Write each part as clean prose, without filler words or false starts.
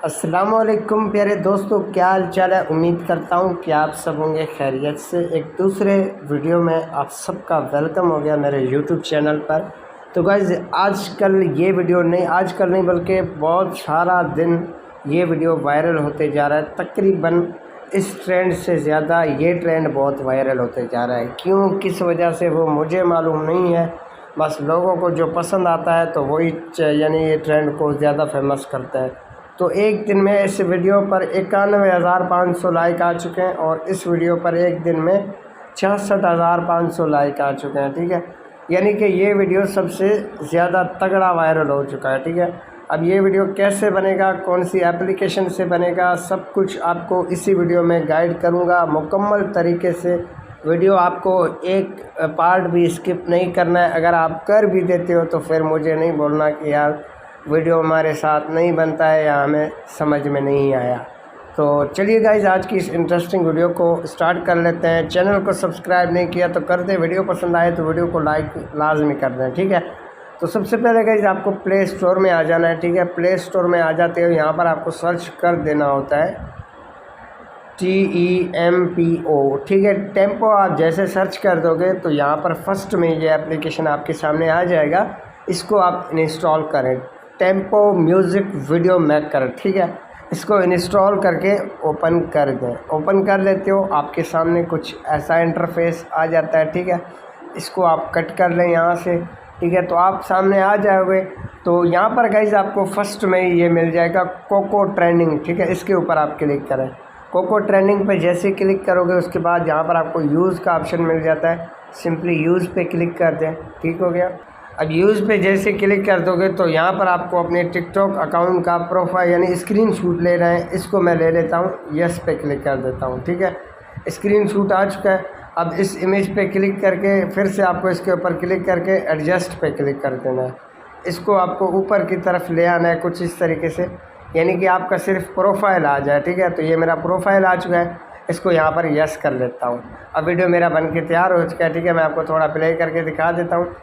अस्सलामुअलैकुम प्यारे दोस्तों, क्या हाल चाल है। उम्मीद करता हूँ कि आप सब होंगे खैरियत से। एक दूसरे वीडियो में आप सबका वेलकम हो गया मेरे यूट्यूब चैनल पर। तो गाइज़ आजकल ये वीडियो नहीं, आजकल नहीं बल्कि बहुत सारा दिन ये वीडियो वायरल होते जा रहा है। तकरीबन इस ट्रेंड से ज़्यादा ये ट्रेंड बहुत वायरल होते जा रहा है। क्यों, किस वजह से वो मुझे मालूम नहीं है। बस लोगों को जो पसंद आता है तो वही यानी ये ट्रेंड को ज़्यादा फेमस करता है। तो एक दिन में इस वीडियो पर 91,500 लाइक आ चुके हैं और इस वीडियो पर एक दिन में 66,500 लाइक आ चुके हैं। ठीक है, यानी कि ये वीडियो सबसे ज़्यादा तगड़ा वायरल हो चुका है। ठीक है, अब ये वीडियो कैसे बनेगा, कौन सी एप्लीकेशन से बनेगा, सब कुछ आपको इसी वीडियो में गाइड करूँगा मुकम्मल तरीके से। वीडियो आपको एक पार्ट भी स्किप नहीं करना है। अगर आप कर भी देते हो तो फिर मुझे नहीं बोलना कि यार वीडियो हमारे साथ नहीं बनता है या हमें समझ में नहीं आया। तो चलिए गाइज आज की इस इंटरेस्टिंग वीडियो को स्टार्ट कर लेते हैं। चैनल को सब्सक्राइब नहीं किया तो कर दें, वीडियो पसंद आए तो वीडियो को लाइक लाजमी कर दें। ठीक है, तो सबसे पहले गाइज आपको प्ले स्टोर में आ जाना है। ठीक है, प्ले स्टोर में आ जाते हो, यहाँ पर आपको सर्च कर देना होता है TEMPO। ठीक है, टेम्पो आप जैसे सर्च कर दोगे तो यहाँ पर फर्स्ट में ये एप्लीकेशन आपके सामने आ जाएगा। इसको आप इंस्टॉल करें, टेम्पो म्यूज़िक वीडियो मेकर। ठीक है, इसको इंस्टॉल करके ओपन कर दें। ओपन कर लेते हो, आपके सामने कुछ ऐसा इंटरफेस आ जाता है। ठीक है, इसको आप कट कर लें यहाँ से। ठीक है, तो आप सामने आ जाओगे तो यहाँ पर गाइज आपको फर्स्ट में ये मिल जाएगा कोको ट्रेंडिंग। ठीक है, इसके ऊपर आप क्लिक करें। कोको ट्रेंडिंग पे जैसे क्लिक करोगे उसके बाद यहाँ पर आपको यूज़ का ऑप्शन मिल जाता है। सिंपली यूज़ पे क्लिक कर दें। ठीक हो गया। अब यूज़ पे जैसे क्लिक कर दोगे तो यहाँ पर आपको अपने टिकटॉक अकाउंट का प्रोफाइल यानी स्क्रीनशॉट ले रहे हैं, इसको मैं ले लेता हूँ, यस पे क्लिक कर देता हूँ। ठीक है, स्क्रीनशॉट आ चुका है। अब इस इमेज पे क्लिक करके फिर से आपको इसके ऊपर क्लिक करके एडजस्ट पे क्लिक कर देना है। इसको आपको ऊपर की तरफ ले आना है कुछ इस तरीके से, यानी कि आपका सिर्फ प्रोफाइल आ जाए। ठीक है, तो ये मेरा प्रोफाइल आ चुका है, इसको यहाँ पर यस कर लेता हूँ। अब वीडियो मेरा बन के तैयार हो चुका है। ठीक है, मैं आपको थोड़ा प्ले करके दिखा देता हूँ।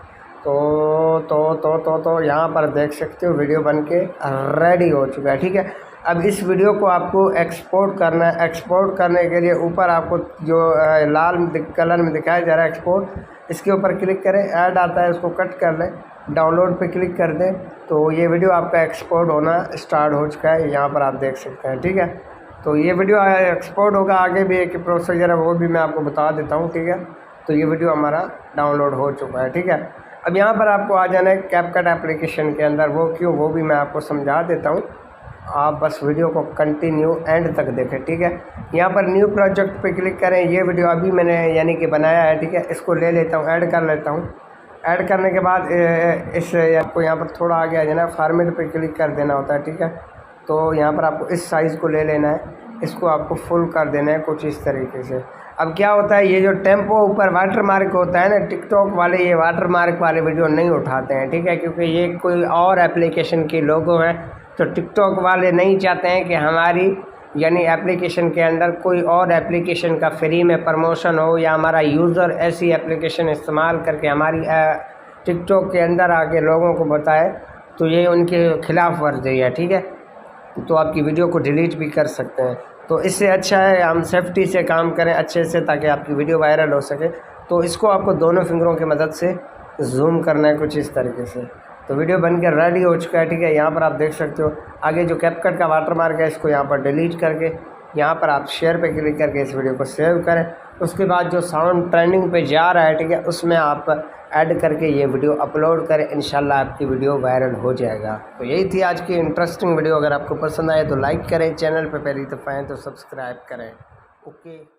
तो यहाँ पर देख सकते हो वीडियो बन के रेडी हो चुका है। ठीक है, अब इस वीडियो को आपको एक्सपोर्ट करना है। एक्सपोर्ट करने के लिए ऊपर आपको जो लाल कलर में दिखाया जा रहा है एक्सपोर्ट, इसके ऊपर क्लिक करें, ऐड आता है उसको कट कर लें, डाउनलोड पे क्लिक कर दें तो ये वीडियो आपका एक्सपोर्ट होना स्टार्ट हो चुका है। यहाँ पर आप देख सकते हैं। ठीक है, तो ये वीडियो एक्सपोर्ट होगा, आगे भी एक प्रोसीजर है वो भी मैं आपको बता देता हूँ। ठीक है, तो ये वीडियो हमारा डाउनलोड हो चुका है। ठीक है, अब यहाँ पर आपको आ जाना है कैपकट एप्लीकेशन के अंदर। वो क्यों, वो भी मैं आपको समझा देता हूँ, आप बस वीडियो को कंटिन्यू एंड तक देखें। ठीक है, यहाँ पर न्यू प्रोजेक्ट पे क्लिक करें। ये वीडियो अभी मैंने यानी कि बनाया है। ठीक है, इसको ले लेता हूँ, ऐड कर लेता हूँ। ऐड करने के बाद इस आपको यहाँ पर थोड़ा आगे आ जाना है, फॉर्मेट पे क्लिक कर देना होता है। ठीक है, तो यहाँ पर आपको इस साइज़ को ले लेना है, इसको आपको फुल कर देना है कुछ इस तरीके से। अब क्या होता है, ये जो टेम्पो ऊपर वाटर मार्क होता है ना, टिकटॉक वाले ये वाटर मार्क वाले वीडियो नहीं उठाते हैं। ठीक है, क्योंकि ये कोई और एप्लीकेशन की लोगो है, तो टिकटॉक वाले नहीं चाहते हैं कि हमारी यानी एप्लीकेशन के अंदर कोई और एप्लीकेशन का फ्री में प्रमोशन हो या हमारा यूज़र ऐसी एप्लीकेशन इस्तेमाल करके हमारी टिकटॉक के अंदर आके लोगों को बताए, तो ये उनके खिलाफ वर्जी है। ठीक है, तो आपकी वीडियो को डिलीट भी कर सकते हैं। तो इससे अच्छा है हम सेफ्टी से काम करें अच्छे से, ताकि आपकी वीडियो वायरल हो सके। तो इसको आपको दोनों फिंगरों की मदद से जूम करना है कुछ इस तरीके से। तो वीडियो बनकर रेडी हो चुका है। ठीक है, यहाँ पर आप देख सकते हो आगे जो कैपकट का वाटरमार्क है, इसको यहाँ पर डिलीट करके यहाँ पर आप शेयर पे क्लिक करके इस वीडियो को सेव करें। उसके बाद जो साउंड ट्रेंडिंग पे जा रहा है, ठीक है, उसमें आप ऐड करके ये वीडियो अपलोड करें, इंशाल्लाह आपकी वीडियो वायरल हो जाएगा। तो यही थी आज की इंटरेस्टिंग वीडियो। अगर आपको पसंद आए तो लाइक करें, चैनल पे पहली दफ़ा आए तो सब्सक्राइब करें। ओके।